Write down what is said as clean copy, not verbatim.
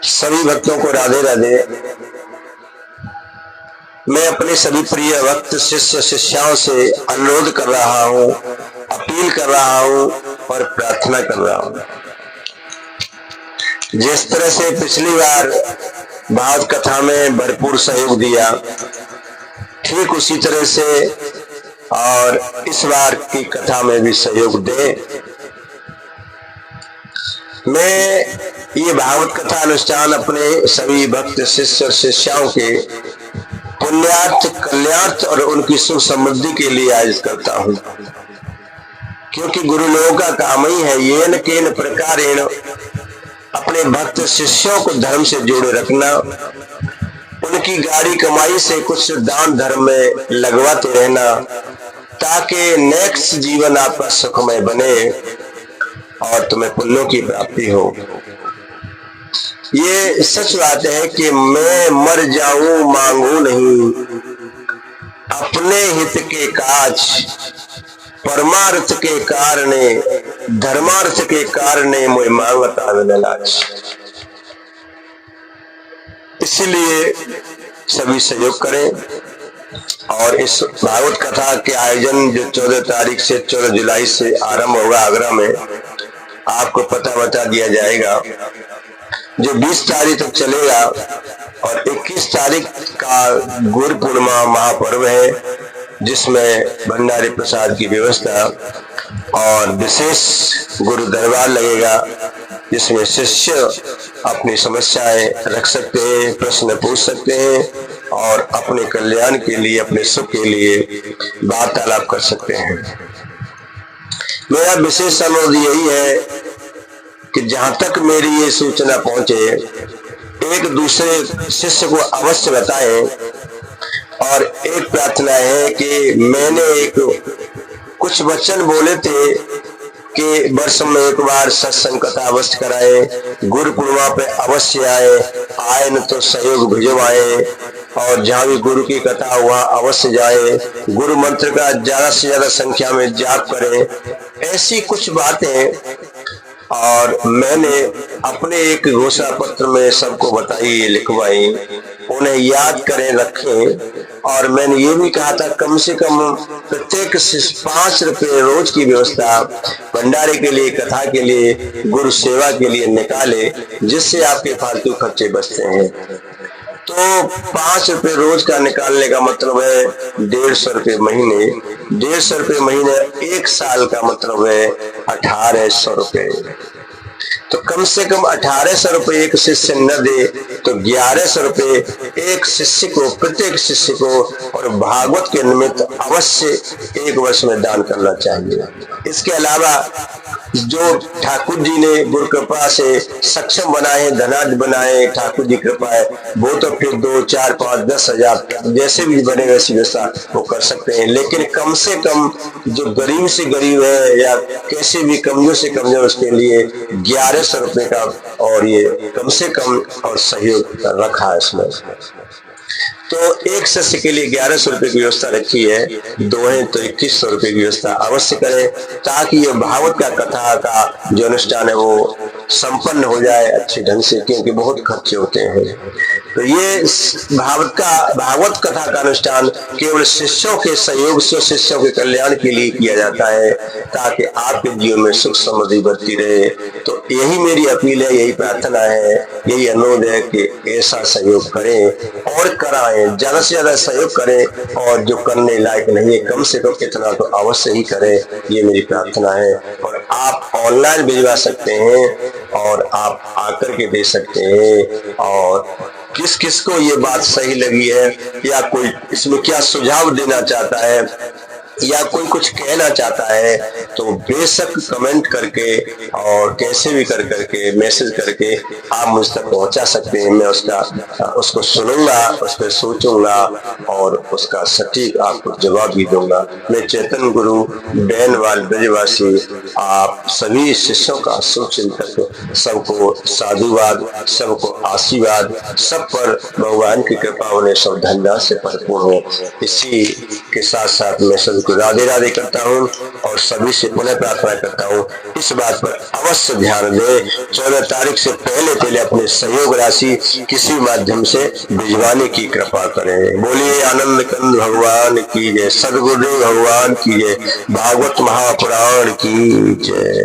सभी भक्तों को राधे राधे। मैं अपने सभी प्रिय भक्त शिष्य शिष्याओं से अनुरोध कर रहा हूँ, अपील कर रहा हूँ और प्रार्थना कर रहा हूँ। जिस तरह से पिछली बार भागवत कथा में भरपूर सहयोग दिया, ठीक उसी तरह से और इस बार की कथा में भी सहयोग दे। मैं ये भागवत कथा अनुष्ठान अपने सभी भक्त शिष्य और शिष्याओं के पुण्यार्थ, कल्याणार्थ और उनकी सुख समृद्धि के लिए आयोजित करता हूँ, क्योंकि गुरु लोगों का काम ही है येन केन प्रकारेण अपने भक्त शिष्यों को धर्म से जोड़े रखना, उनकी गाड़ी कमाई से कुछ दान धर्म में लगवाते रहना, ताकि नेक्स्ट जीवन आपका सुखमय बने और तुम्हें पुण्यों की प्राप्ति हो। ये सच बात है कि मैं मर जाऊं मांगू नहीं, अपने हित के काज परमार्थ के कारणे धर्मार्थ के कारणे मुझे मांगत आवे लाज। इसलिए सभी सहयोग करें और इस भागवत कथा के आयोजन जो 14 तारीख से 14 जुलाई से आरंभ होगा आगरा में, आपको पता बता दिया जाएगा, जो 20 तारीख तक चलेगा और 21 तारीख का गुरु पूर्णिमा महापर्व है, जिसमें भंडारे प्रसाद की व्यवस्था और विशेष गुरु दरबार लगेगा, जिसमें शिष्य अपनी समस्याएं रख सकते हैं, प्रश्न पूछ सकते हैं और अपने कल्याण के लिए, अपने सुख के लिए वार्तालाप कर सकते हैं। मेरा विशेष अनुरोध यही है कि जहां तक मेरी ये सूचना पहुंचे, एक दूसरे शिष्य को अवश्य बताएं। और एक प्रार्थना है कि मैंने कुछ वचन बोले थे कि वर्ष में एक बार सत्संग कथा अवश्य कराए, गुरु पूर्णिमा पे अवश्य आए न तो सहयोग भिजवाए, और जहाँ भी गुरु की कथा वहाँ अवश्य जाए, गुरु मंत्र का ज्यादा से ज्यादा संख्या में जाप करें। ऐसी कुछ बातें और मैंने अपने एक घोषणा पत्र में सबको बताई, लिखवाई, उन्हें याद करें, रखें। और मैंने ये भी कहा था कम से कम प्रत्येक 5 रुपए रोज की व्यवस्था भंडारे के लिए, कथा के लिए, गुरु सेवा के लिए निकाले, जिससे आपके फालतू खर्चे बचते हैं। तो 5 रुपए रोज का निकालने का मतलब है 150 रुपए महीने, 150 रुपए महीने 1 साल का मतलब है 1800 रुपए। तो कम से कम 1800 रुपए एक शिष्य न दे तो 1100 रुपए एक शिष्य को, प्रत्येक शिष्य को और भागवत के निमित्त अवश्य 1 वर्ष में दान करना चाहिए। इसके अलावा जो ठाकुर जी ने गुरु कृपा से सक्षम बनाए, धनाढ्य बनाए, ठाकुर जी कृपा है, वो तो फिर 2, 4, 5, 10 हजार जैसे भी बने वैसी व्यवस्था वो कर सकते हैं। लेकिन कम से कम जो गरीब से गरीब है या कैसे भी कमजोर से कमजोर, उसके लिए 1100 रुपए का और ये कम से कम और सहयोग रखा है इसमें। तो एक शिष्य के लिए 1100 रुपए की व्यवस्था रखी है, 2 हैं तो 2100 रुपए की व्यवस्था अवश्य करें, ताकि ये भागवत का कथा का जो अनुष्ठान है वो संपन्न हो जाए अच्छे ढंग से, क्योंकि बहुत खर्चे होते हैं। तो ये भागवत कथा का अनुष्ठान केवल शिष्यों के सहयोग से, शिष्यों के कल्याण के लिए किया जाता है, ताकि आपके जीवन में सुख समृद्धि बढ़ती रहे। तो यही मेरी अपील है, यही प्रार्थना है, यही अनुरोध है कि ऐसा सहयोग करें और कराएं, ज्यादा से ज्यादा सहयोग करें, और जो करने लायक नहीं है कम से कम इतना तो अवश्य ही करें, ये मेरी प्रार्थना है। और आप ऑनलाइन भिजवा सकते हैं और आप आकर के दे सकते हैं। और किस किस को ये बात सही लगी है या कोई इसमें क्या सुझाव देना चाहता है या कोई कुछ कहना चाहता है, तो बेशक कमेंट करके और कैसे भी कर करके मैसेज करके आप मुझ तक पहुंचा सकते हैं। मैं उसको सुनूंगा, उस पर सोचूंगा और उसका सटीक आपको जवाब भी दूंगा। मैं चैतन्य गुरु बैनवाल ब्रजवासी आप सभी शिष्यों का शुभचिंतक, सबको साधुवाद, सबको आशीर्वाद, सब पर भगवान की कृपा होने, सब धन्यवाद से परिपूर्ण हो। इसी के साथ साथ मैं सबको को राधे राधे करता हूँ और सभी से पुनः प्रार्थना करता हूँ इस बात पर अवश्य ध्यान दें, 14 तारीख से पहले पहले अपने सहयोग राशि किसी माध्यम से भिजवाने की कृपा करें। बोलिए आनंद कंद भगवान की जय, सदगुरुदेव भगवान की जय, भागवत महापुराण की जय।